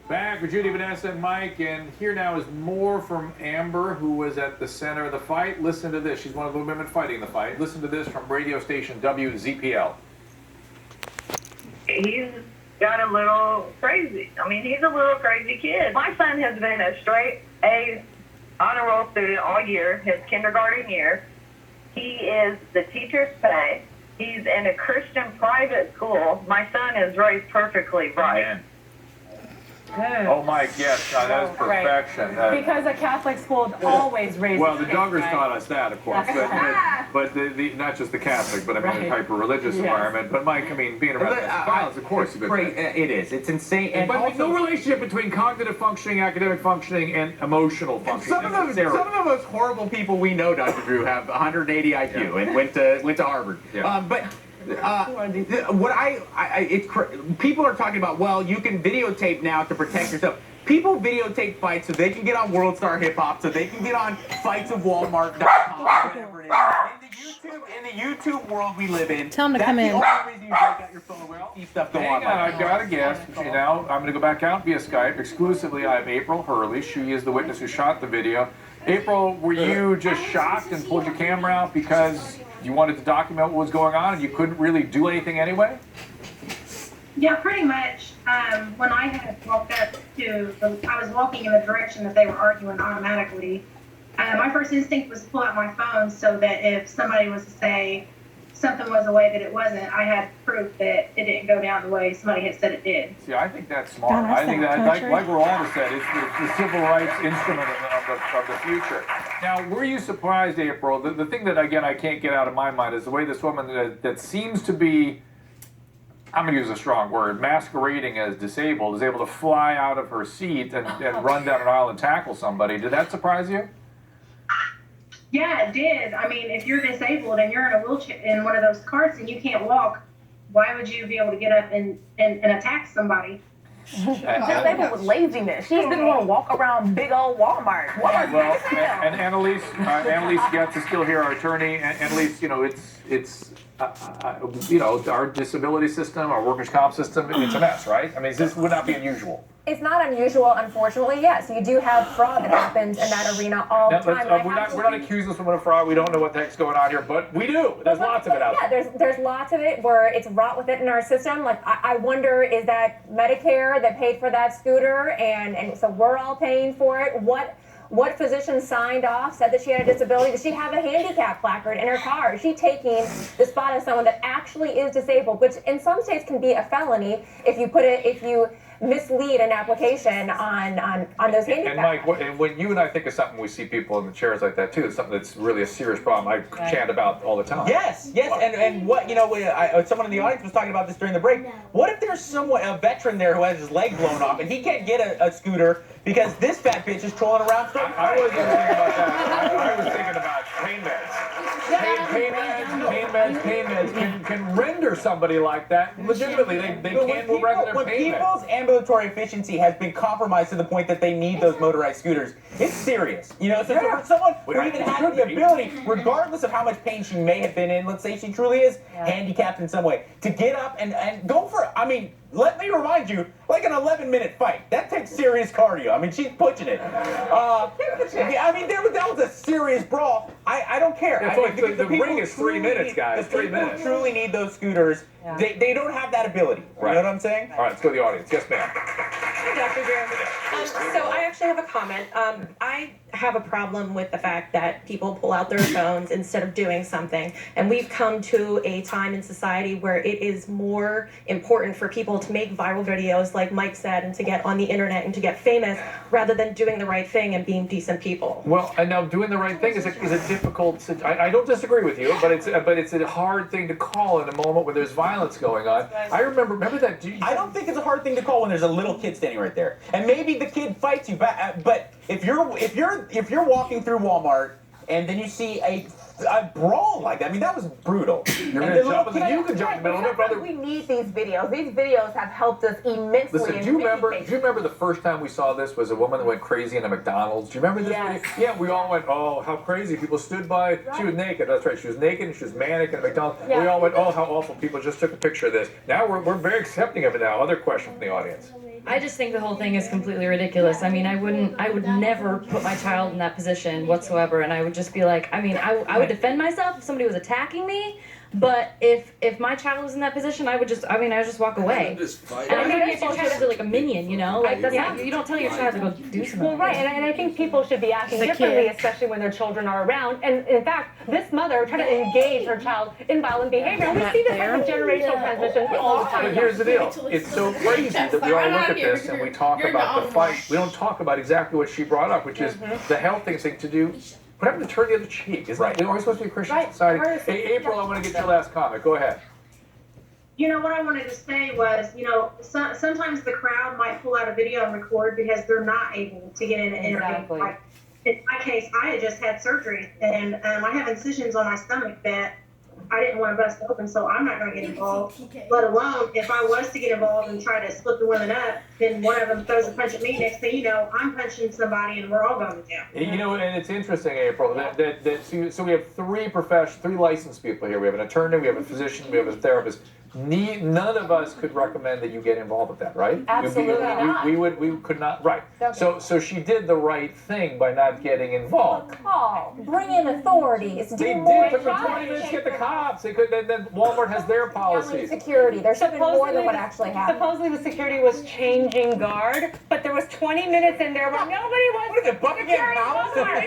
Back with Judy, Vanessa, and Mike, and here now is more from Amber, who was at the center of the fight. Listen to this. She's one of the women fighting the fight. Listen to this from radio station WZPL. He's got a little crazy. I mean, he's a little crazy kid. My son has been a straight A honor roll student all year, his kindergarten year. He is the teacher's pay. He's in a Christian private school. My son is raised perfectly bright. Amen. Oh, Mike, yes, that is perfection. Right. Because a Catholic school always raises well, the kids, Duggars right? taught us that, of course, but the not just the Catholic, but I mean the hyper-religious environment. But Mike, I mean, being around violence, of course, is a good thing. It is. It's insane. And but also, no relationship between cognitive functioning, academic functioning, and emotional functioning. Some of the most horrible people we know, Dr. Drew, have 180 IQ and went to Harvard. Yeah. People are talking about, well, you can videotape now to protect yourself. People videotape fights so they can get on World Star Hip Hop, so they can get on fights of Walmart.com, whatever it is. In the YouTube world we live in, tell them to come in. That's the only reason you break out your phone and see stuff go on. Hang on, I've got a guest. Now, I'm going to go back out via Skype. Exclusively, I have April Hurle. She is the witness who shot the video. April, were you just shocked and pulled your camera out because you wanted to document what was going on and you couldn't really do anything anyway? Yeah, pretty much. When I had walked up I was walking in the direction that they were arguing automatically. My first instinct was to pull out my phone so that if somebody was to say something was the way that it wasn't, I had proof that it didn't go down the way somebody had said it did. See, I think that's smart. I think that, like Rolanda said, it's the civil rights instrument of the future. Now, were you surprised, April? The thing that, again, I can't get out of my mind is the way this woman that seems to be, I'm going to use a strong word, masquerading as disabled, is able to fly out of her seat and run down an aisle and tackle somebody. Did that surprise you? Yeah, it did. I mean, if you're disabled and you're in a wheelchair, in one of those carts and you can't walk, why would you be able to get up and attack somebody? Disabled with laziness. She doesn't want to walk around big old Walmart. Well, and Annalise Getz is still here, our attorney. Annalise, you know, it's our disability system, our workers' comp system, it's a mess, right? I mean, this would not be unusual. It's not unusual, unfortunately. Yes, you do have fraud that happens in that arena all the time. We're not accusing someone of fraud. We don't know what the heck's going on here, but we do. There's lots of it out there. Yeah, there's lots of it where it's wrought with it in our system. Like, I wonder, is that Medicare that paid for that scooter, and so we're all paying for it? What physician signed off, said that she had a disability? Does she have a handicap placard in her car? Is she taking the spot of someone that actually is disabled, which in some states can be a felony if you mislead an application on those handicap. And Mike, when you and I think of something, we see people in the chairs like that too. It's something that's really a serious problem. I chant about all the time. Yes, and what, someone in the audience was talking about this during the break. What if there's a veteran there who has his leg blown off and he can't get a scooter because this fat bitch is trolling around? I wasn't thinking about that. I was thinking about pain meds. Pain meds can render somebody like that legitimately. They can't move around their pain meds. People's ambulatory efficiency has been compromised to the point that they need those motorized scooters. It's serious. So for someone who even has the ability, regardless of how much pain she may have been in, let's say she truly is handicapped in some way, to get up and go for it. I mean, let me remind you, like an 11-minute fight, that takes serious cardio. I mean, she's pushing it. I mean, that was a serious brawl. I don't care. The ring is 3 minutes, guys. 3 minutes. People truly need those scooters. Yeah. They don't have that ability. Right. You know what I'm saying? All right, let's go to the audience. Yes, ma'am. Dr. Drew. So I actually have a comment. I have a problem with the fact that people pull out their phones instead of doing something. And we've come to a time in society where it is more important for people to make viral videos, like Mike said, and to get on the internet and to get famous, rather than doing the right thing and being decent people. Well, and now doing the right thing is a difficult. I don't disagree with you, but it's a hard thing to call in a moment where there's violence going on. I remember that. I don't think it's a hard thing to call when there's a little kid standing right there, and maybe the kid fights you back. But if you're walking through Walmart and then you see a brawl like that, I mean, that was brutal. You can jump in the middle of it, brother. We need these videos. These videos have helped us immensely. Listen, do you remember the first time we saw this was a woman that went crazy in a McDonald's? Do you remember this video? Yeah, we all went, oh, how crazy. People stood by. Right. She was naked. That's right. She was naked and she was manic in a McDonald's. Yeah. We all went, oh, how awful. People just took a picture of this. Now we're very accepting of it now. Other question from the audience. I just think the whole thing is completely ridiculous. I mean, I would never put my child in that position whatsoever, and I would just be like, I mean, I would defend myself if somebody was attacking me, but if my child was in that position, I would just walk away. And I think if your child is like a minion, you know, like you don't tell your child to go do something. Well, right, and I think people should be acting differently, especially when their children are around. And in fact, this mother tried to engage her child in violent behavior. And we see this type of generational transmission all the But time. here's the deal. It's so crazy that we all look at this and we talk about the fight. We don't talk about exactly what she brought up, which is the healthy thing to do. What happened to turn the other cheek? Isn't it? We're always supposed to be a Christian society. Hey, April, I want to get your last comment. Go ahead. You know, what I wanted to say was, you know, sometimes the crowd might pull out a video and record because they're not able to get in an interview. Exactly. Like, in my case, I had just had surgery, and I have incisions on my stomach that I didn't want to bust open, so I'm not going to get involved. Let alone, if I was to get involved and try to split the women up, then one of them throws a punch at me. Next thing you know, I'm punching somebody, and we're all going to jail. You know, and it's interesting, April, so we have three licensed people here. We have an attorney, we have a physician, we have a therapist. None of us could recommend that you get involved with that, right? Absolutely not. We could not, right. So she did the right thing by not getting involved. Call, bring in authorities, They do more did. Took them 20 minutes to get the cops. They could. Then Walmart has their policies. security. There's something more than what actually happened. Supposedly the security was changing guard, but there was 20 minutes in there where nobody was. What is it, Buckingham Palace?